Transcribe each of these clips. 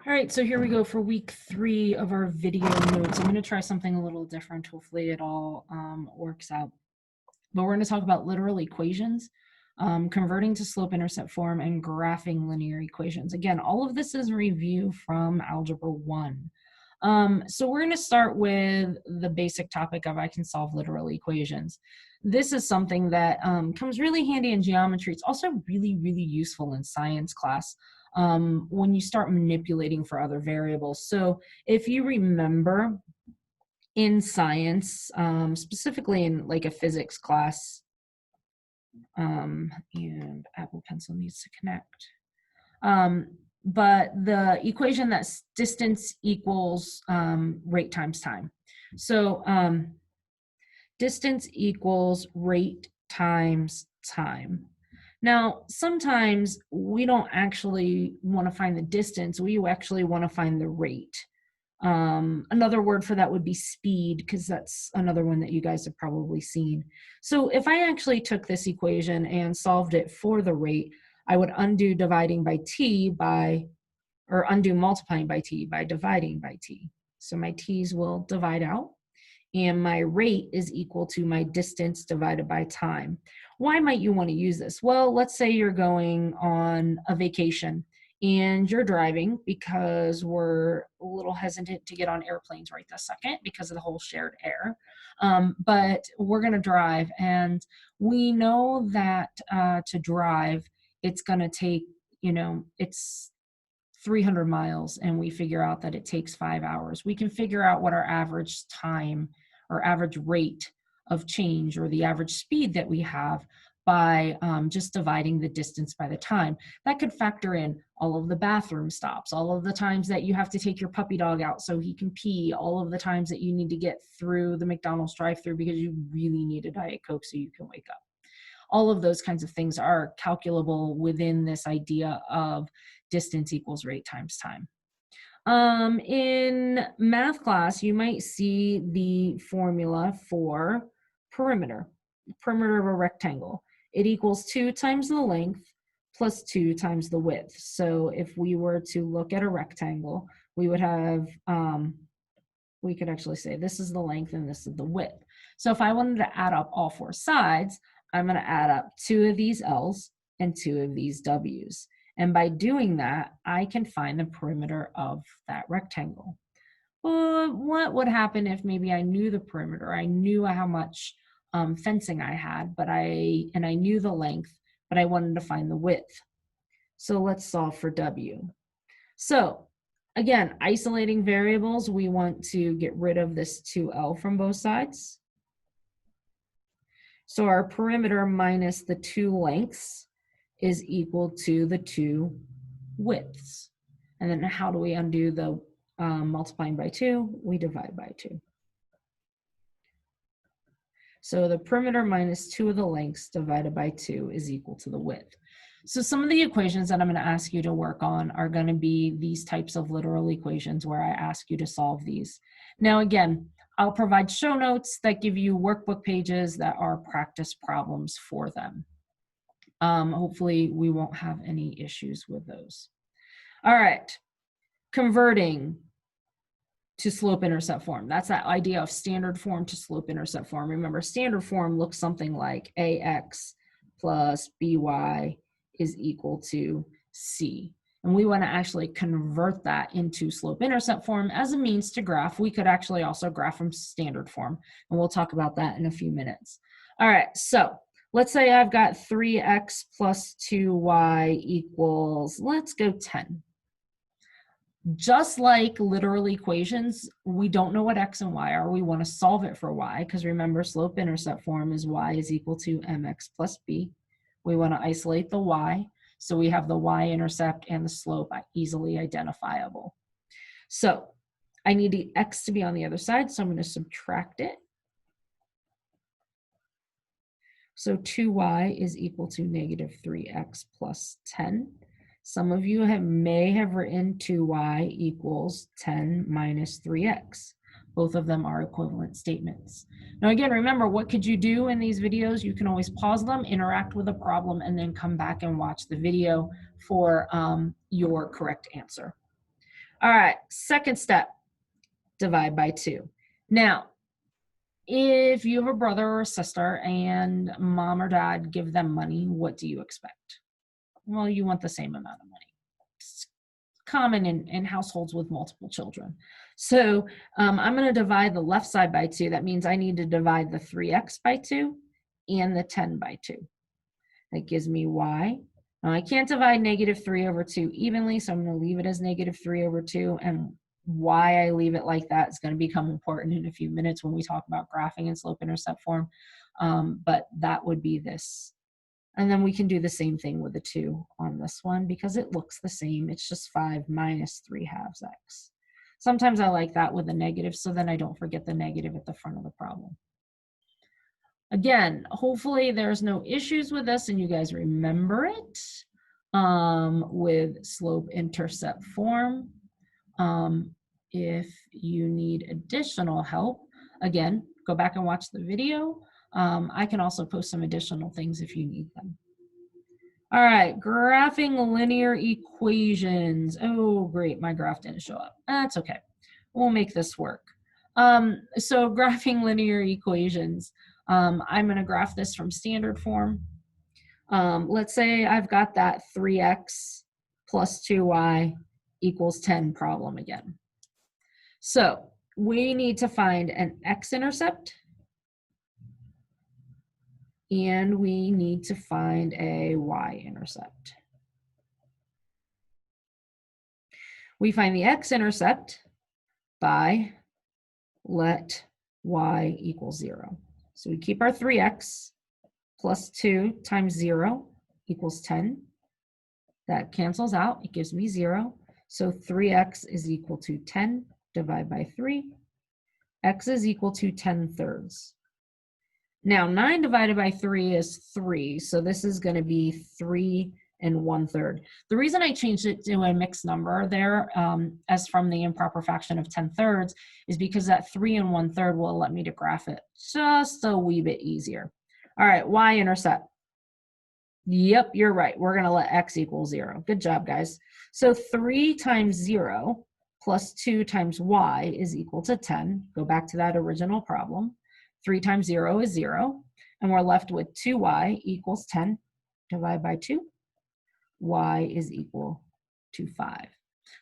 All right, so here we go for week 3 of our video notes. I'm going to try something a little different. Hopefully it all works out. But we're going to talk about literal equations, converting to slope-intercept form, and graphing linear equations. Again, all of this is a review from Algebra 1. So we're going to start with the basic topic of I can solve literal equations. This is something that comes really handy in geometry. It's also really, really useful in science class when you start manipulating for other variables. So if you remember in science, specifically in like a physics class, and Apple Pencil needs to connect. But the equation that's distance equals rate times time. So distance equals rate times time. Now, sometimes we don't actually want to find the distance. We actually want to find the rate. Another word for that would be speed, because that's another one that you guys have probably seen. So if I actually took this equation and solved it for the rate, I would undo dividing by t by, or undo multiplying by t by dividing by t. So my t's will divide out, and my rate is equal to my distance divided by time. Why might you want to use this? Well, let's say you're going on a vacation and you're driving, because we're a little hesitant to get on airplanes right this second because of the whole shared air. But we're going to drive, and we know that to drive, it's going to take, it's 300 miles, and we figure out that it takes 5 hours. We can figure out what our average time or average rate of change, or the average speed that we have, by just dividing the distance by the time. That could factor in all of the bathroom stops, all of the times that you have to take your puppy dog out so he can pee, all of the times that you need to get through the McDonald's drive-thru because you really need a Diet Coke so you can wake up. All of those kinds of things are calculable within this idea of distance equals rate times time. In math class, you might see the formula for perimeter of a rectangle. It equals 2 times the length plus 2 times the width. So if we were to look at a rectangle, we would have, we could actually say this is the length and this is the width. So if I wanted to add up all 4 sides, I'm going to add up 2 of these L's and 2 of these W's. And by doing that, I can find the perimeter of that rectangle. Well, what would happen if maybe I knew the perimeter? I knew how much fencing I had, and I knew the length, but I wanted to find the width. So let's solve for W. So again, isolating variables, we want to get rid of this 2L from both sides. So our perimeter minus the 2 lengths is equal to the 2 widths. And then how do we undo the multiplying by 2? We divide by 2. So the perimeter minus 2 of the lengths divided by 2 is equal to the width. So some of the equations that I'm going to ask you to work on are going to be these types of literal equations where I ask you to solve these. Now again, I'll provide show notes that give you workbook pages that are practice problems for them. Hopefully we won't have any issues with those. All right, converting to slope-intercept form. That's that idea of standard form to slope-intercept form. Remember, standard form looks something like ax plus by is equal to c. And we want to actually convert that into slope-intercept form as a means to graph. We could actually also graph from standard form, and we'll talk about that in a few minutes. All right, so let's say I've got 3x plus 2y equals, let's go 10. Just like literal equations, we don't know what x and y are. We want to solve it for y, because remember, slope-intercept form is y is equal to mx plus b. We want to isolate the y, so we have the y-intercept and the slope easily identifiable. So I need the x to be on the other side, so I'm going to subtract it. So 2y is equal to negative 3x plus 10. Some of you may have written 2y equals 10 minus 3x. Both of them are equivalent statements. Now again, remember, what could you do in these videos? You can always pause them, interact with a problem, and then come back and watch the video for your correct answer. All right, second step, divide by 2. Now, if you have a brother or a sister and mom or dad give them money, what do you expect? Well, you want the same amount of money. It's common in households with multiple children. So I'm going to divide the left side by 2. That means I need to divide the 3x by 2 and the 10 by 2. That gives me y. Now I can't divide -3 over 2 evenly, so I'm going to leave it as -3 over 2. And why I leave it like that is going to become important in a few minutes when we talk about graphing in slope-intercept form. But that would be this. And then we can do the same thing with the 2 on this one because it looks the same. It's just 5 minus 3/2 x. Sometimes I like that with a negative so then I don't forget the negative at the front of the problem. Again, hopefully there's no issues with this and you guys remember it with slope-intercept form. If you need additional help, again, go back and watch the video. I can also post some additional things if you need them. All right, graphing linear equations. Oh, great, my graph didn't show up. That's okay. We'll make this work. So graphing linear equations. I'm going to graph this from standard form. Let's say I've got that 3x plus 2y equals 10 problem again. So we need to find an x-intercept and we need to find a y-intercept. We find the x-intercept by let y equal 0. So we keep our 3x plus 2 times 0 equals 10. That cancels out. It gives me 0. So 3x is equal to 10. Divide by 3. X is equal to 10/3. Now 9 divided by 3 is 3. So this is going to be 3 1/3. The reason I changed it to a mixed number there as from the improper fraction of 10/3 is because that 3 1/3 will let me to graph it just a wee bit easier. All right, y-intercept. Yep, you're right. We're going to let x equal 0. Good job, guys. So 3 times 0 plus 2 times y is equal to 10. Go back to that original problem. 3 times 0 is 0. And we're left with 2y equals 10. Divide by 2. Y is equal to 5.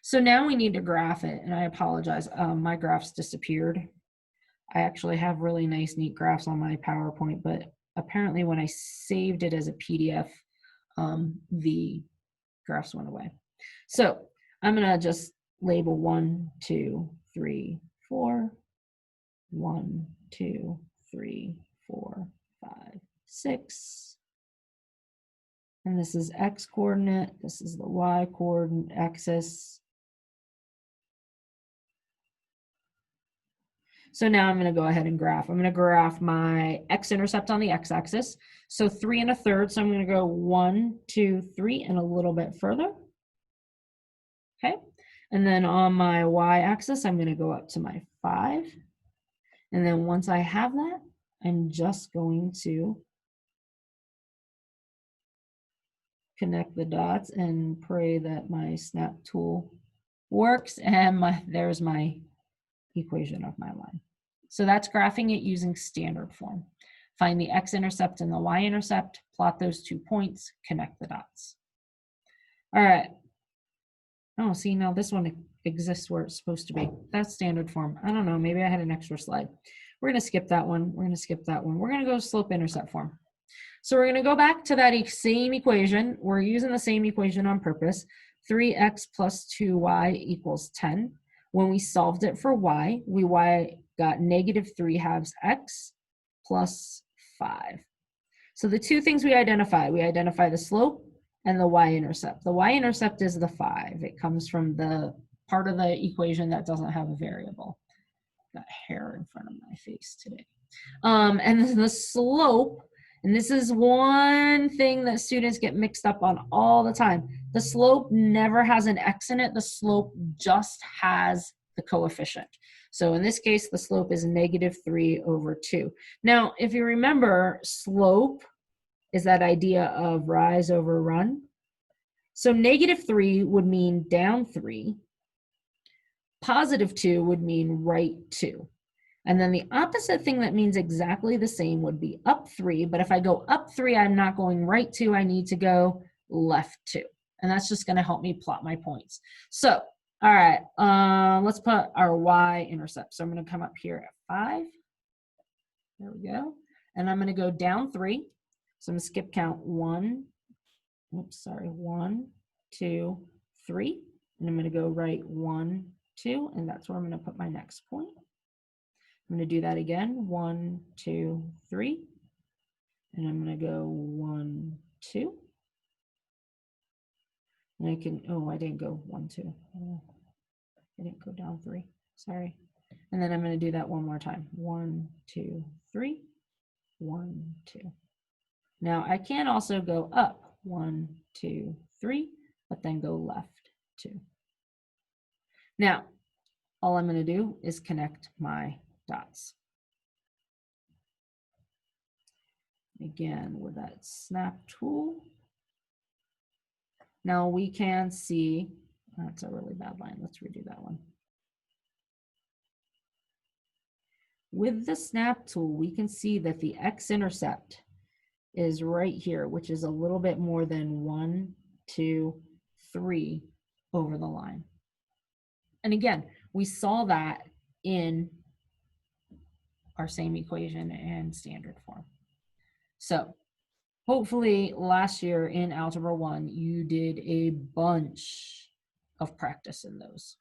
So now we need to graph it. And I apologize. My graphs disappeared. I actually have really nice, neat graphs on my PowerPoint, but apparently when I saved it as a PDF, the graphs went away. So I'm going to just label 1, 2, 3, 4, 1, 2, 3, 4, 5, 6. And this is x coordinate. This is the y coordinate axis. So now I'm going to go ahead and graph. I'm going to graph my x-intercept on the x-axis. So 3 1/3. So I'm going to go 1, 2, 3, and a little bit further. Okay. And then on my y-axis, I'm going to go up to my 5. And then once I have that, I'm just going to connect the dots and pray that my snap tool works. And there's my equation of my line. So that's graphing it using standard form. Find the x-intercept and the y-intercept, plot those 2 points, connect the dots. All right. Oh, see, now this one exists where it's supposed to be. That's standard form. I don't know, maybe I had an extra slide. We're going to skip that one. We're going to skip that one. We're going to go slope-intercept form. So we're going to go back to that same equation. We're using the same equation on purpose. 3x plus 2y equals 10. When we solved it for y, we got -3/2 x plus 5. So the 2 things we identify the slope and the y-intercept. The y-intercept is the 5. It comes from the part of the equation that doesn't have a variable. Got hair in front of my face today. And then the slope, and this is one thing that students get mixed up on all the time. The slope never has an x in it. The slope just has the coefficient. So in this case, the slope is -3/2. Now, if you remember, slope is that idea of rise over run. So -3 would mean down 3. Positive 2 would mean right 2. And then the opposite thing that means exactly the same would be up 3. But if I go up 3, I'm not going right 2. I need to go left 2. And that's just going to help me plot my points. So, all right, let's put our y-intercept. So I'm going to come up here at 5. There we go. And I'm going to go down 3. So I'm going to skip count 1, 1, 2, 3. And I'm going to go right 1, 2. And that's where I'm going to put my next point. I'm going to do that again. 1, 2, 3. And I'm going to go 1, 2. And I can, oh, I didn't go 1, 2. I didn't go down 3. Sorry. And then I'm going to do that one more time. 1, 2, 3. 1, 2. Now I can also go up 1, 2, 3, but then go left 2. Now, all I'm going to do is connect my dots. Again, with that snap tool. Now we can see, that's a really bad line. Let's redo that one. With the snap tool, we can see that the x-intercept is right here, which is a little bit more than 1, 2, 3 over the line. And again, we saw that in our same equation in standard form. So hopefully last year in Algebra 1, you did a bunch of practice in those,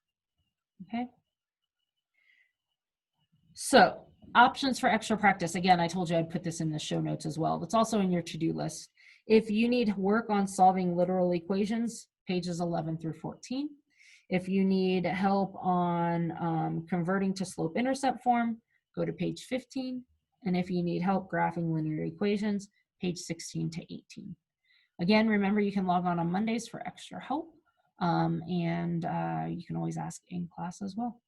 okay? So options for extra practice. Again, I told you I'd put this in the show notes as well. It's also in your to-do list. If you need work on solving literal equations, pages 11 through 14. If you need help on converting to slope-intercept form, go to page 15. And if you need help graphing linear equations, page 16 to 18. Again, remember you can log on Mondays for extra help. And you can always ask in class as well.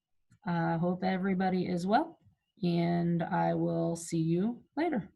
Hope everybody is well, and I will see you later.